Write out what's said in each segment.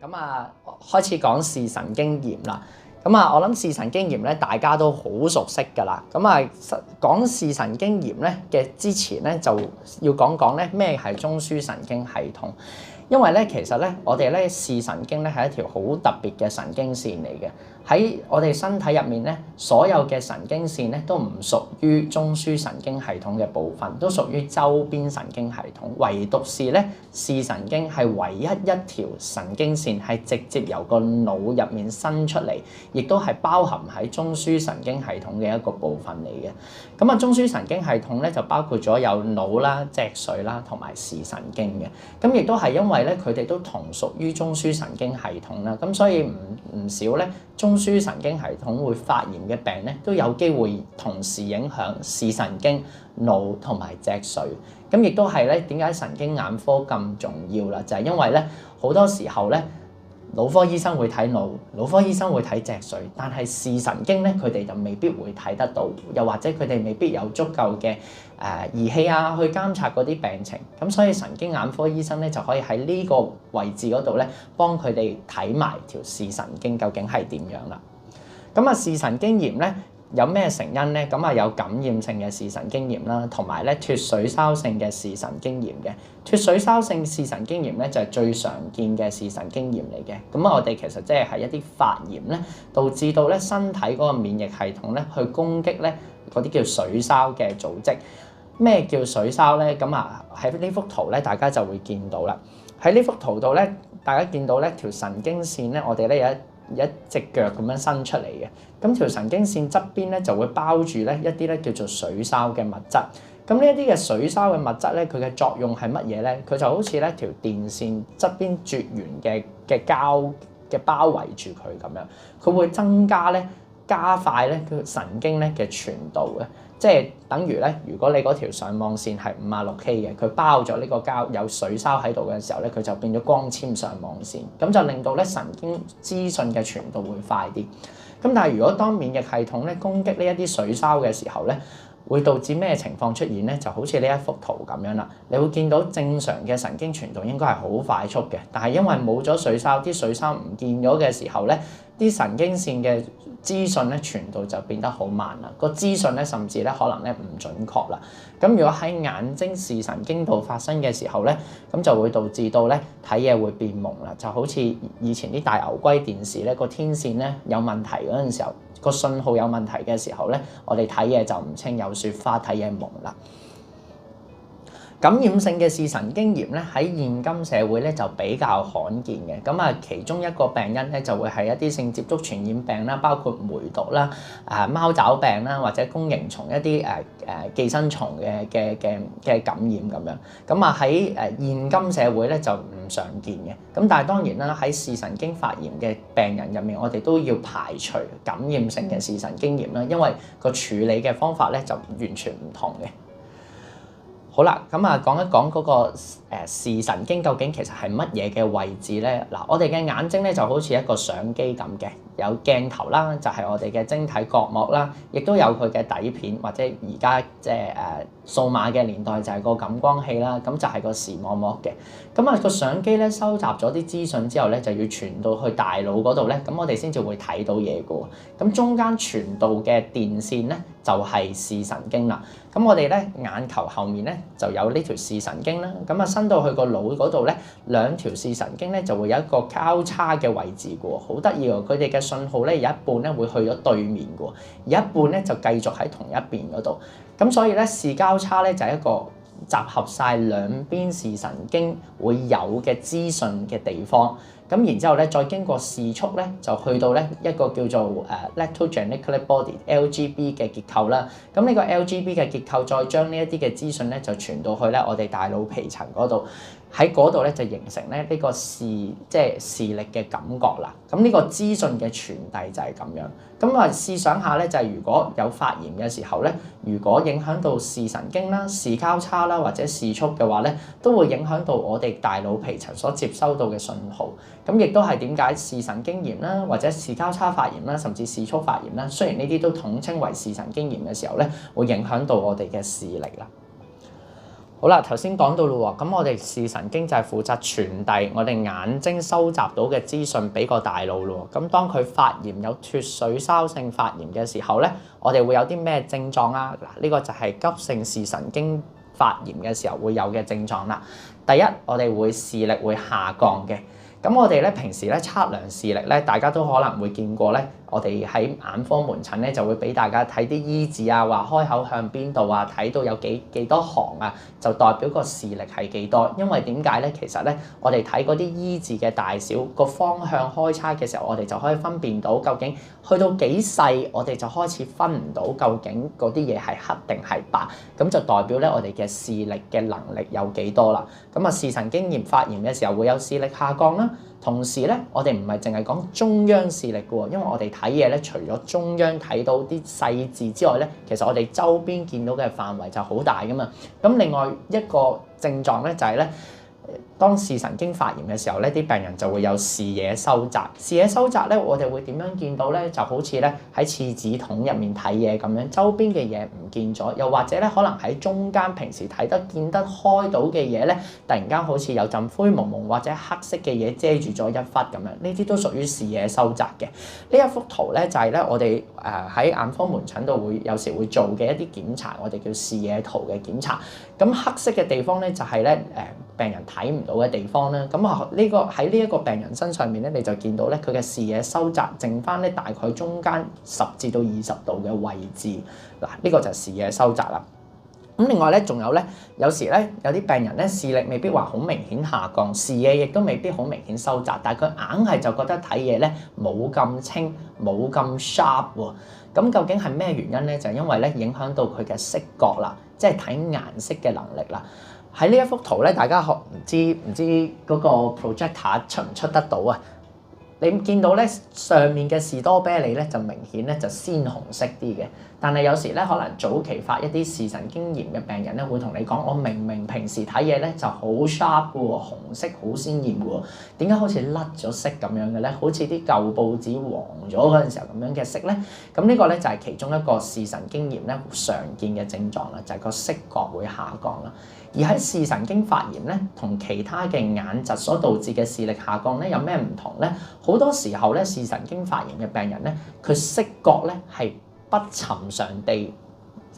咁啊，開始講視神經炎啦。咁啊，我諗視神經炎咧，大家都好熟悉㗎啦。咁啊，講視神經炎咧嘅之前咧，就要講講咧咩係中樞神經系統。因為咧，其實咧，我哋咧視神經咧係一條好特別嘅神經線嚟嘅。喺我哋身體入面咧，所有嘅神經線咧都唔屬於中樞神經系統嘅部分，都屬於周邊神經系統。唯獨是咧視神經係唯一一條神經線係直接由個腦入面伸出嚟，亦都係包含喺中樞神經系統嘅一個部分嚟嘅。咁啊，中樞神經系統咧就包括咗有腦啦、脊髓啦同埋視神經嘅。咁亦都係因為咧佢哋都同屬於中樞神經系統啦，咁所以唔少咧中樞神經系統會發炎嘅病咧都有機會同時影響視神經、腦同埋脊髓。咁亦都係咧點解神經眼科咁重要啦？就係因為咧好多時候咧腦科醫生會睇腦，腦科醫生會睇脊髓，但係視神經咧佢哋就未必會睇得到，又或者佢哋未必有足夠嘅儀器啊去監察嗰啲病情。咁所以神經眼科醫生咧就可以喺呢個位置嗰度咧幫佢哋睇埋條視神經究竟係點樣啦。咁啊，視神經炎咧有咩成因咧？咁啊有感染性嘅視神經炎啦，同埋咧脫水燒性嘅視神經炎嘅。脫水燒性視神經炎咧就係最常見嘅視神經炎嚟嘅。咁啊，我哋其實即係一啲發炎咧，導致到咧身體嗰個免疫系統咧去攻擊咧嗰啲叫水燒嘅組織。咩叫水燒咧？咁啊喺呢幅圖咧，大家就會見到啦。喺呢幅圖度咧，大家見到咧條神經線咧，我哋咧有一隻腳咁樣伸出嚟嘅。咁條神經線側邊咧就會包住咧一啲咧叫做水燒嘅物質。咁呢一啲嘅水燒嘅物質咧，佢嘅作用係乜嘢咧？佢就好似咧條電線側邊絕緣嘅膠嘅包圍住佢咁樣，佢會增加咧加快咧佢神經咧嘅傳導嘅。即係等於咧，如果你嗰條上網線係56K 嘅，佢包咗呢個膠有水燒喺度嘅時候咧，佢就變咗光纖上網線，咁就令到咧神經資訊嘅傳導會快啲。咁但係如果當免疫系統咧攻擊呢一啲水燒嘅時候咧，會導致咩情況出現咧？就好似呢一幅圖咁樣啦，你會見到正常嘅神經傳導應該係好快速嘅，但係因為冇咗水燒，啲水燒唔見咗嘅時候咧，啲神經線嘅資訊咧傳導就變得好慢啦，個資訊咧甚至咧可能咧唔準確啦。咁如果喺眼睛視神經度發生嘅時候咧，咁就會導致到咧睇嘢會變矇啦，就好似以前啲大牛龜電視咧個天線咧有問題嗰陣時候，個信號有問題嘅時候咧，我哋睇嘢就唔清，有雪花，睇嘢矇啦。感染性嘅視神經炎咧喺現今社會咧就比較罕見嘅，咁啊其中一個病因咧就會係一啲性接觸傳染病啦，包括梅毒啦、貓爪病啦，或者弓形蟲一啲寄生蟲嘅感染咁樣。咁啊喺現今社會咧就唔常見嘅，咁但係當然啦喺視神經發炎嘅病人入面，我哋都要排除感染性嘅視神經炎啦，因為個處理嘅方法咧就完全唔同嘅。好啦，咁啊講一講嗰個視神經究竟其實係乜嘢嘅位置咧？嗱，我哋嘅眼睛咧就好似一個相機咁嘅，有鏡頭啦，就係我哋嘅晶體角膜啦，亦都有佢嘅底片，或者而家即係數碼嘅年代就係個感光器啦，咁就係個視網膜嘅。咁啊個相機咧收集咗啲資訊之後咧，就要傳到去大腦嗰度咧，咁我哋先至會睇到嘢嘅喎。咁中間傳導嘅電線咧就係視神經啦。咁我哋咧眼球後面咧就有呢條視神經啦，咁啊伸到去個腦嗰度咧，兩條視神經咧就會有一個交叉嘅位置嘅喎，好得意喎！佢哋嘅信號咧有一半咧會去咗對面嘅喎，而一半咧就繼續喺同一邊嗰度。咁所以咧視交叉咧就係一個集合晒兩邊視神經會有嘅資訊嘅地方。咁然之後咧，再經過視束咧，就去到咧一個叫做lateral geniculate body（LGB） 嘅結構啦。咁呢個 LGB 嘅結構再將呢一啲嘅資訊咧，就傳到去咧我哋大腦皮層嗰度，喺嗰度咧就形成咧呢個即係視力嘅感覺啦。咁呢個資訊嘅傳遞就係咁樣。咁啊試想下咧，就係如果有發炎嘅時候咧，如果影響到視神經啦、視交叉啦或者視束嘅話咧，都會影響到我哋大腦皮層所接收到嘅信號。咁亦都係點解視神經炎啦，或者視交叉發炎啦，甚至視束發炎啦，雖然呢啲都統稱為視神經炎嘅時候咧，會影響到我哋嘅視力啦。好啦，頭先講到咯喎，咁我哋視神經就係負責傳遞我哋眼睛收集到嘅資訊俾個大腦咯。咁當佢發炎有脱水鞘性發炎嘅時候咧，我哋會有啲咩症狀啊？嗱，呢個就係急性視神經發炎嘅時候會有嘅症狀啦。第一，我哋會視力會下降嘅。咁我哋咧平時咧測量視力咧，大家都可能會見過咧。我哋喺眼科門診咧就會俾大家睇啲醫字啊，話開口向邊度啊，睇到有幾多行啊，就代表個視力係幾多。因為點解咧？其實咧，我哋睇嗰啲醫字嘅大小個方向開差嘅時候，我哋就可以分辨到究竟去到幾細，我哋就開始分唔到究竟嗰啲嘢係黑定係白，咁就代表咧我哋嘅視力嘅能力有幾多啦。咁啊，視神經炎發炎嘅時候會有視力下降啦。同時咧，我哋唔係淨係講中央視力嘅喎，因為我哋睇嘢咧，除咗中央睇到啲細字之外咧，其實我哋周邊見到嘅範圍就好大噶嘛。咁另外一個症狀咧就係咧，當視神經發炎嘅時候咧，啲病人就會有視野收窄。視野收窄咧，我哋會點樣見到咧？就好似咧喺廁紙筒入面睇嘢咁樣，周邊嘅嘢唔見咗，又或者咧可能喺中間平時睇得見得開到嘅嘢咧，突然間好似有陣灰蒙蒙或者黑色嘅嘢遮住咗一忽咁樣，呢啲都屬於視野收窄嘅。呢一幅圖咧就係咧我哋喺眼科門診度會有時會做嘅一啲檢查，我哋叫視野圖嘅檢查。咁黑色嘅地方咧就係咧病人睇唔到嘅地方啦。咁啊呢個喺呢一個病人身上面咧，你就見到咧佢嘅視野收窄，剩翻咧大概中間10至到20度嘅位置。嗱，呢個就係視野收窄啦。咁另外咧，仲有咧，有時咧有啲病人咧視力未必話好明顯下降，視野亦都未必好明顯收窄，但係佢硬係就覺得睇嘢咧冇咁清，冇咁 sharp 喎。咁究竟係咩原因咧？就係因為咧影響到佢嘅色覺啦，即係睇顏色嘅能力啦。喺呢一幅圖咧，大家唔知嗰個 projector 出唔出得到啊？你見到咧上面嘅士多啤梨咧就明顯咧就鮮紅色啲嘅，但係有時咧可能早期發一啲視神經炎嘅病人咧會同你講：我明明平時睇嘢咧就好 sharp 嘅喎，紅色好鮮豔嘅喎，點解好似甩咗色咁樣嘅咧？好似啲舊報紙黃咗嗰陣時候咁樣嘅色咧？咁呢個咧就係其中一個視神經炎咧常見嘅症狀啦，就係個色覺會下降啦。而喺視神經發炎咧，同其他嘅眼疾所導致嘅視力下降咧，有咩唔同咧？好多時候咧，視神經發炎嘅病人咧，佢色覺咧係不尋常地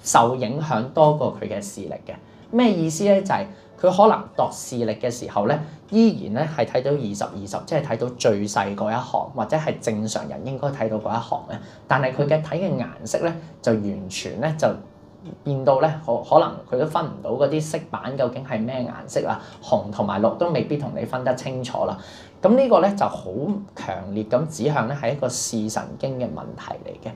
受影響多過佢嘅視力嘅。咩意思咧？就係佢可能度視力嘅時候咧，依然咧係睇到20/20，即係睇到最細嗰一行，或者係正常人應該睇到嗰一行咧。但係佢嘅睇嘅顏色咧，就完全咧就變到咧，可能佢都分唔到嗰啲色板究竟係咩顏色啦，紅同埋綠都未必同你分得清楚啦。咁呢個咧就好強烈咁指向咧係一個視神經嘅問題嚟嘅。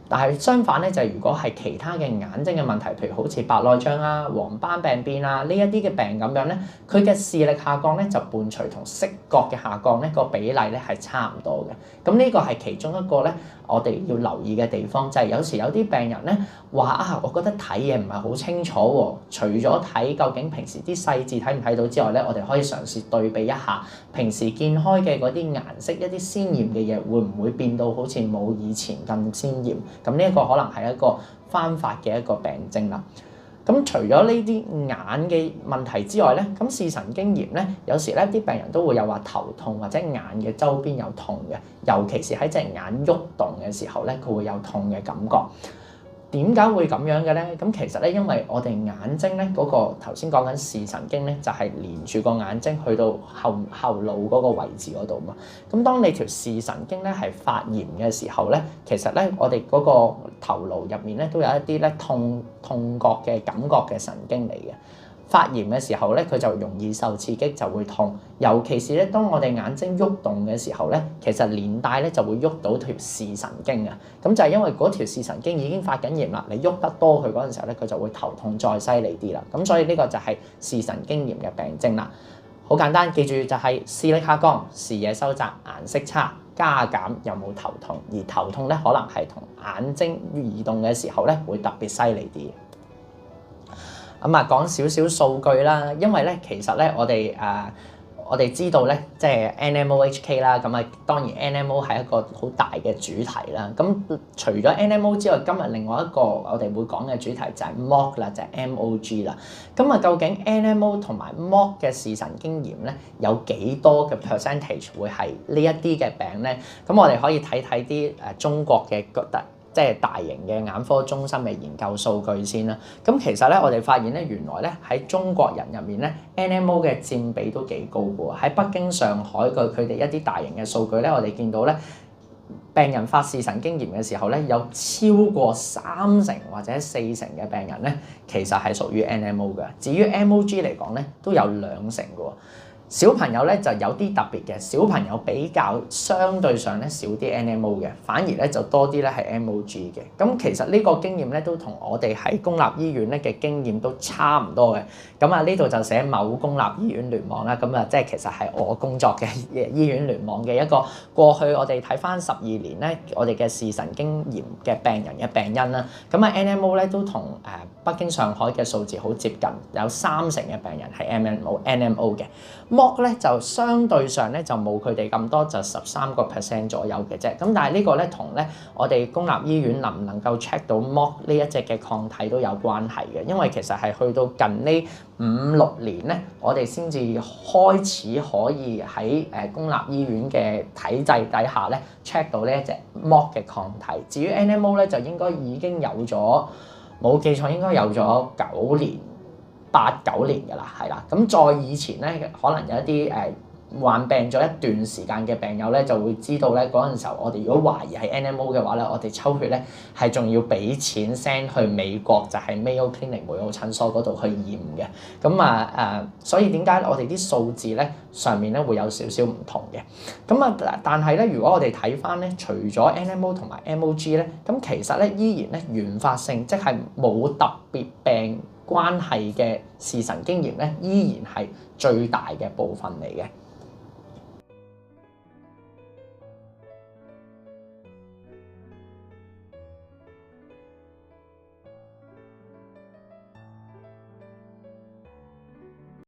但係相反咧，就係如果係其他嘅眼睛嘅問題，譬如好似白內障啊、黃斑病變啊呢一啲嘅病咁樣咧，佢嘅視力下降咧就伴隨同色覺嘅下降咧個比例咧係差唔多嘅。咁呢個係其中一個咧我哋要留意嘅地方，就係有時有啲病人咧話啊，我覺得睇嘢唔係好清楚喎。除咗睇究竟平時啲細字睇唔睇到之外咧，我哋可以嘗試對比一下平時見開嘅嗰啲顏色，一啲鮮豔嘅嘢會唔會變到好似冇以前咁鮮豔？咁呢一個可能係一個翻發嘅一個病徵啦。咁除咗呢啲眼嘅問題之外咧，咁視神經炎咧，有時咧啲病人都會有話頭痛或者眼嘅周邊有痛嘅，尤其是喺隻眼喐動嘅時候咧，佢會有痛嘅感覺。點解會咁樣嘅咧？咁其實咧，因為我哋眼睛咧嗰個頭先講緊視神經咧，就係連住個眼睛去到後腦嗰個位置嗰度嘛。咁當你條視神經咧係發炎嘅時候咧，其實咧我哋嗰個頭顱入面咧都有一啲咧痛覺嘅感覺嘅神經嚟嘅。發炎嘅時候咧，佢就容易受刺激就會痛，尤其是咧，當我哋眼睛喐動嘅時候咧，其實連帶咧就會喐到條視神經啊。咁就係因為嗰條視神經已經發緊炎啦，你喐得多佢嗰陣時候咧，佢就會頭痛再犀利啲啦。咁所以呢個就係視神經炎嘅病徵啦。好簡單，記住就係視力下降、視野收窄、顏色差、加減有冇頭痛，而頭痛咧可能係同眼睛移動嘅時候咧會特別犀利啲。講少少數據啦，因為咧其實咧我哋我哋知道咧，即係 NMOHK 啦，咁啊當然 NMO 係一個好大嘅主題啦。咁除咗 NMO 之外，今日另外一個我哋會講嘅主題就係 MOG 啦，就係 MOG 啦。咁啊，究竟 NMO 同埋 MOG 嘅視神經炎咧，有幾多嘅 percentage 會係呢一啲嘅病咧？咁我哋可以睇睇啲中國嘅即係大型嘅眼科中心嘅研究數據先啦。咁其實咧，我哋發現咧，原來咧喺中國人入面咧 ，NMO 嘅佔比都幾高嘅喎。喺北京、上海佢哋一啲大型嘅數據咧，我哋見到咧，病人發視神經炎嘅時候咧，有超過30%或者40%嘅病人咧，其實係屬於 NMO 嘅。至於 MOG 嚟講咧，都有20%嘅喎。小朋友咧就有啲特別嘅，小朋友比較相對上咧少啲 NMO 嘅，反而咧就多啲咧係 MOG 嘅。咁其實呢個經驗咧都同我哋喺公立醫院咧嘅經驗都差唔多嘅。咁啊呢度就寫某公立醫院聯網啦。咁啊即係其實係我工作嘅醫院聯網嘅一個過去我哋睇翻12年咧，我哋嘅視神經炎嘅病人嘅病因啦。咁啊 NMO 咧都同北京、上海嘅數字好接近，有30%嘅病人係 NMO 嘅。MOG 咧就相對上咧就冇佢哋咁多，就13% 左右嘅啫。咁但係呢個咧同咧我哋公立醫院能唔能夠 check 到 MOG 呢一隻嘅抗體都有關係嘅，因為其實係去到近呢5-6年咧，我哋先至開始可以喺公立醫院嘅體制底下咧 check 到呢一隻 MOG 嘅抗體。至於 NMO 咧就應該已經有咗，冇記錯應該有咗8-9年㗎啦，係啦。咁再以前咧，可能有一啲患病咗一段時間嘅病友咧，就會知道咧嗰陣時候，我哋如果懷疑係 NMO 嘅話咧，我哋抽血咧係仲要俾錢 send 去美國，就係 Mayo Clinic 梅奧診所嗰度去驗嘅。咁所以點解我哋啲數字咧上面咧會有少少唔同嘅？咁但係咧，如果我哋睇翻咧，除咗 NMO 同埋 MOG 咧，咁其實咧依然咧原發性，即係冇特別病關係嘅視神經炎咧，依然係最大嘅部分嚟嘅。